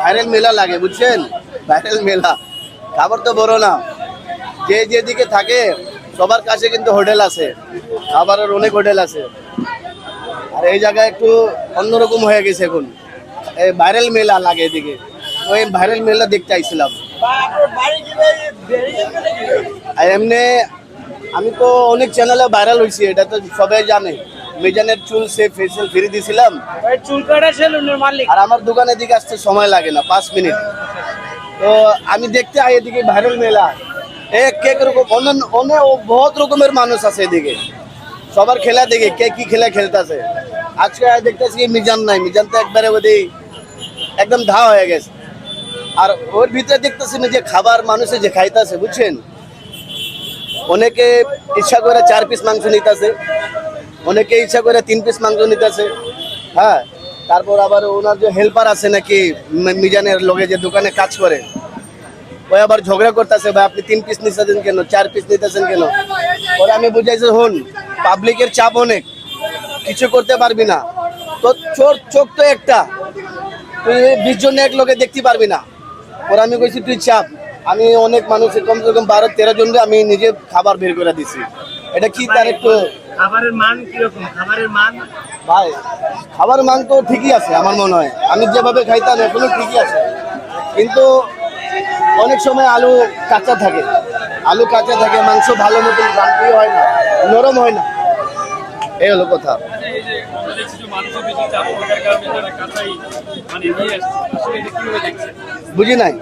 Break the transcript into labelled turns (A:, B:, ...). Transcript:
A: Viral মেলা লাগে, বুঝছেন? ভাইরাল মেলা, খাবার তো বড় না, যে যেদিকে থাকে সবার কাছে কিন্তু হোটেল আছে, খাবারের অনেক হোটেল আছে। আর এই জায়গায় একটু অন্যরকম হয়ে গেছে এখন, এই ভাইরাল মেলা লাগে এদিকে, ওই ভাইরাল মেলা দেখতে আইছিলাম। আর এমনি আমি তো অনেক চ্যানেলে ভাইরাল হয়েছি, এটা তো সবাই জানে। মিজানের চুল সে ফেসিয়াল ফ্রি দিছিলাম,
B: চুল কাটা সেলুনের মালিক।
A: আর আমার দোকানের দিকে আসতে সময় লাগে না 5 মিনিট। তো আমি দেখতে আই এদিকে ভাইরাল মেলা, এক এক রকম অনেক অনেক বহুত রকমের মানুষ আছে এদিকে, সবার খেলা দেখে কে কি খেলা খেলতেছে। আজকে দেখতেছি মিজান নাই, মিজান তো একবারে ওদের একদম ধা হয়ে গেছে। আর ওর ভিতরে দেখতেছি না যে খাবার মানুষে যে খাইতেছে, বুঝছেন? অনেকে ইচ্ছা করে 4 পিস মাংস নিতেছে, অনেকে ইচ্ছা করে 3 পিস মাংস নিতেছে। হ্যাঁ, তারপর আবার ওনার যে হেল্পার আছে নাকি মিজানের লগে যে দোকানে কাজ করে, ওই আবার ঝগড়া করতেছে, ভাই আপনি 3 পিস নিতেছেন কেন, 4 পিস নিতেছেন কেন? ওরা আমি বুঝাইছি, হন পাবলিকের চাপ অনেক, কিছু করতে পারবি না, তো চোর চোখ তো একটা, তুই 20 জন এক লোকে দেখতে পারবি না। ওরা আমি কইছি তুই চাপ, আমি অনেক মানুষের কমসে কম 12-13 জনকে আমি নিজে খাবার বের করে দিছি। এটা কি তার একটু
B: খাবারের মান কিরকম? খাবারের মান
A: ভাই, খাবার মান তো ঠিকই আছে আমার মনে হয়, আমি যেভাবে খাইতাম এখনো ঠিকই আছে, কিন্তু অনেক সময় আলু কাঁচা থাকে, আলু কাঁচা থাকে, মাংস ভালো মতন রান্নাই হয় না, নরম হয় না, এই হলো কথা।
B: এই যে আমরা দেখছি যে মানুষের বেশি চাপ থাকার কারণে তারা কাঁচাই মানে নিয়ে আসছে, আসলে এটা কিভাবে দেখছে?
A: বুঝি নাই।